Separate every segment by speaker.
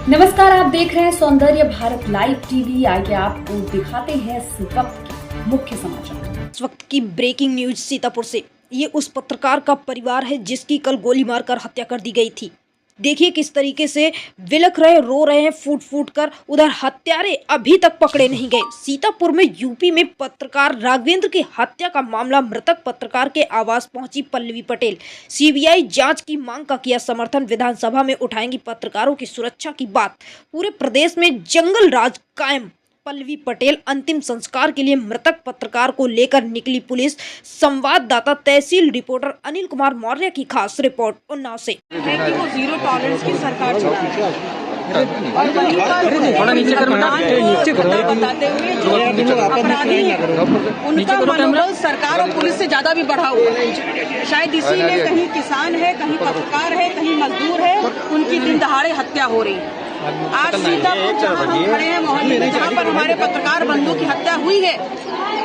Speaker 1: नमस्कार, आप देख रहे हैं सौंदर्य भारत लाइव टीवी। आइए आपको दिखाते हैं इस वक्त के मुख्य समाचार।
Speaker 2: इस वक्त की ब्रेकिंग न्यूज सीतापुर से। ये उस पत्रकार का परिवार है जिसकी कल गोली मारकर हत्या कर दी गई थी। देखिए किस तरीके से विलख रहे, रो रहे हैं फूट फूट कर। उधर हत्यारे अभी तक पकड़े नहीं गए। सीतापुर में यूपी में पत्रकार राघवेंद्र की हत्या का मामला, मृतक पत्रकार के आवास पहुंची पल्लवी पटेल। सीबीआई जांच की मांग का किया समर्थन। विधानसभा में उठाएंगी पत्रकारों की सुरक्षा की बात। पूरे प्रदेश में जंगल राज कायम। पल्लवी पटेल अंतिम संस्कार के लिए मृतक पत्रकार को लेकर निकली पुलिस। संवाददाता तहसील रिपोर्टर अनिल कुमार मौर्य की खास रिपोर्ट उन्नाव से।
Speaker 3: है कि वो जीरो टॉलरेंस की सरकार चला रही है और बताते हुए जो अपराधी हैं उनका मनोबल सरकार और पुलिस से ज्यादा भी बढ़ा हुआ है। शायद इसीलिए कहीं किसान है, कहीं पत्रकार है, कहीं मजदूर है, उनकी दिन दहाड़े हत्या हो रही है। आज सीतापुर जहाँ हम खड़े हैं मोहल्ले में, जहाँ पर हमारे पत्रकार बंधु की हत्या हुई है,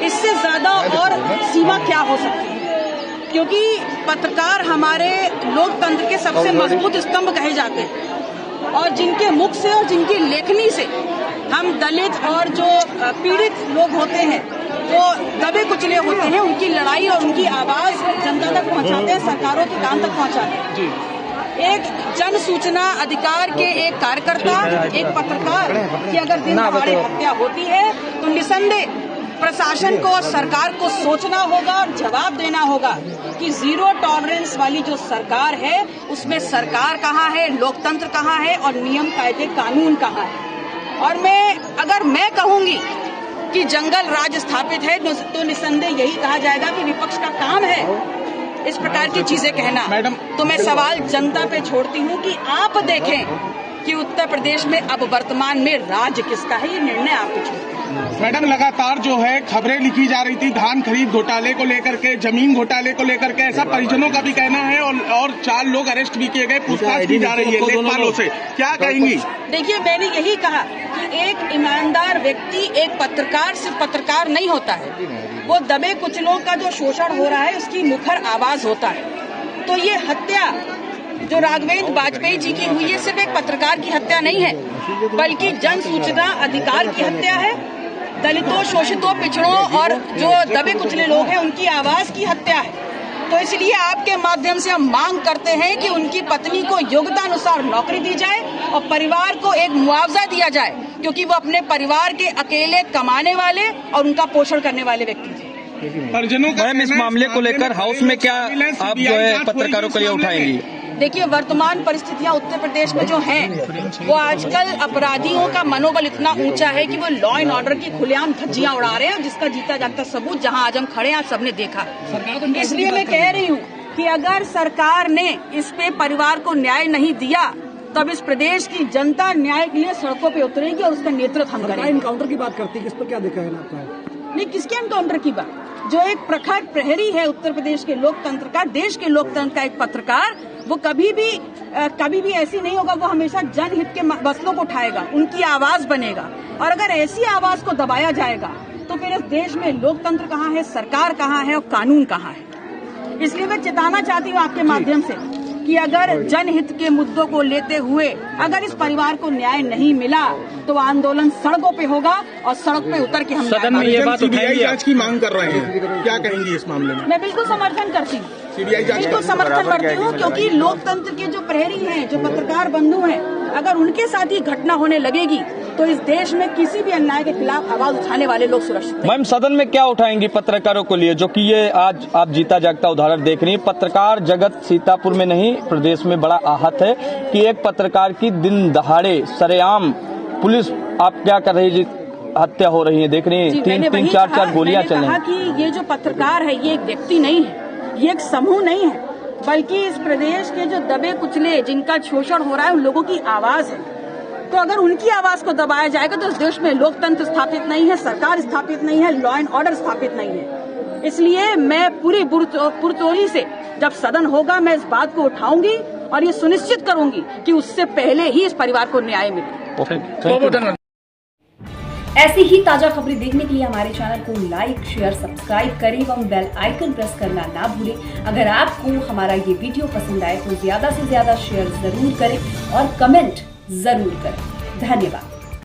Speaker 3: इससे ज्यादा और सीमा क्या हो सकती है? क्योंकि पत्रकार हमारे लोकतंत्र के सबसे मजबूत स्तंभ कहे जाते हैं और जिनके मुख से और जिनकी लेखनी से हम दलित और जो पीड़ित लोग होते हैं, जो दबे कुचले होते हैं, उनकी लड़ाई और उनकी आवाज जनता तक पहुंचाते हैं, सरकारों के कान तक पहुंचाते हैं। एक जन सूचना अधिकार के एक कार्यकर्ता, एक पत्रकार की अगर दिन दहाड़े हत्या होती है तो निसंदेह प्रशासन को और सरकार को सोचना होगा और जवाब देना होगा कि जीरो टॉलरेंस वाली जो सरकार है उसमें सरकार कहाँ है, लोकतंत्र कहाँ है और नियम कायदे कानून कहाँ है। और अगर मैं कहूंगी कि जंगल राज स्थापित है तो निसंदेह यही कहा जाएगा कि विपक्ष का काम है इस प्रकार की चीजें कहना। मैडम, तो मैं सवाल जनता पे छोड़ती हूँ कि आप देखें कि उत्तर प्रदेश में अब वर्तमान में राज किसका है, ये निर्णय आप छोड़ते हैं।
Speaker 4: मैडम, लगातार जो है खबरें लिखी जा रही थी धान खरीद घोटाले को लेकर के, जमीन घोटाले को लेकर के, ऐसा परिजनों का भी कहना है और 4 लोग अरेस्ट भी किए गए, पूछताछ की जा रही है लेखपालों से। क्या कहेंगी?
Speaker 3: देखिए, मैंने यही कहा कि एक ईमानदार व्यक्ति, एक पत्रकार सिर्फ पत्रकार नहीं होता है, वो दबे कुचलों का जो शोषण हो रहा है उसकी मुखर आवाज होता है। तो ये हत्या जो राघवेंद्र वाजपेयी जी की हुई है सिर्फ एक पत्रकार की हत्या नहीं है, बल्कि जन सूचना अधिकार की हत्या है। दलितों, शोषितों, पिछड़ों और जो दबे कुचले लोग हैं उनकी आवाज की हत्या है। तो इसलिए आपके माध्यम से हम मांग करते हैं कि उनकी पत्नी को योग्यता अनुसार नौकरी दी जाए और परिवार को एक मुआवजा दिया जाए, क्योंकि वो अपने परिवार के अकेले कमाने वाले और उनका पोषण करने वाले व्यक्ति थे।
Speaker 4: परिजनों का
Speaker 5: इस मामले को लेकर हाउस में क्या आप जो है पत्रकारों के लिए उठाएंगी?
Speaker 3: देखिए, वर्तमान परिस्थितियां उत्तर प्रदेश में जो हैं, वो आजकल अपराधियों का मनोबल इतना ऊंचा है कि वो लॉ एंड ऑर्डर की खुलेआम धज्जियां उड़ा रहे हैं, जिसका जीता जागता सबूत जहां आज हम खड़े हैं सबने देखा। इसलिए मैं कह रही हूं कि अगर सरकार ने इस पे परिवार को न्याय नहीं दिया तब इस प्रदेश की जनता न्याय के लिए सड़कों पे उतरेगी और उसका नेतृत्व हम करेंगे।
Speaker 6: एनकाउंटर की बात करती है, किस पर क्या देखा है आपका?
Speaker 3: नहीं, किसके एनकाउंटर की बात? जो एक प्रखर प्रहरी है उत्तर प्रदेश के लोकतंत्र का, देश के लोकतंत्र का एक पत्रकार, वो कभी भी ऐसी नहीं होगा। वो हमेशा जनहित के मसलों को उठाएगा, उनकी आवाज बनेगा। और अगर ऐसी आवाज को दबाया जाएगा तो फिर इस देश में लोकतंत्र कहाँ है, सरकार कहाँ है और कानून कहाँ है। इसलिए मैं चेताना चाहती हूँ आपके माध्यम से कि अगर जनहित के मुद्दों को लेते हुए अगर इस परिवार को न्याय नहीं मिला तो आंदोलन सड़कों पे होगा और सड़क पे उतर के हम
Speaker 5: सदन में ये बात
Speaker 4: सीबीआई जांच की मांग कर रहे हैं, क्या कहेंगी इस मामले में?
Speaker 3: मैं बिल्कुल समर्थन करती हूँ, बिल्कुल समर्थन करती हूँ, क्योंकि लोकतंत्र के जो प्रहरी हैं, जो पत्रकार बंधु हैं, अगर उनके साथ ही घटना होने लगेगी तो इस देश में किसी भी अन्याय के खिलाफ आवाज उठाने वाले लोग सुरक्षित हैं।
Speaker 5: मैम, सदन में क्या उठाएंगी पत्रकारों के लिए, जो कि ये आज आप जीता जागता उदाहरण देख रही है? पत्रकार जगत सीतापुर में नहीं प्रदेश में बड़ा आहत है कि एक पत्रकार की दिन दहाड़े सरेआम पुलिस आप क्या कर रही जी, हत्या हो रही है, देख रही है, 3-3, 4-4 गोलियां चल रही हैं।
Speaker 3: कि ये जो पत्रकार है ये एक व्यक्ति नहीं है, ये एक समूह नहीं है, बल्कि इस प्रदेश के जो दबे कुचले, जिनका शोषण हो रहा है, उन लोगों की आवाज है। तो अगर उनकी आवाज को दबाया जाएगा तो इस देश में लोकतंत्र स्थापित नहीं है, सरकार स्थापित नहीं है, लॉ एंड ऑर्डर स्थापित नहीं है। इसलिए मैं पूरी पुरजोरी से जब सदन होगा मैं इस बात को उठाऊंगी और ये सुनिश्चित करूंगी कि उससे पहले ही इस परिवार को न्याय मिले।
Speaker 1: ऐसी ही ताजा खबरें देखने के लिए हमारे चैनल को लाइक, शेयर, सब्सक्राइब करें एवं बेल आइकन प्रेस करना ना भूलें। अगर आपको हमारा ये वीडियो पसंद आए तो ज्यादा से ज्यादा शेयर जरूर करें और कमेंट जरूर करें। धन्यवाद।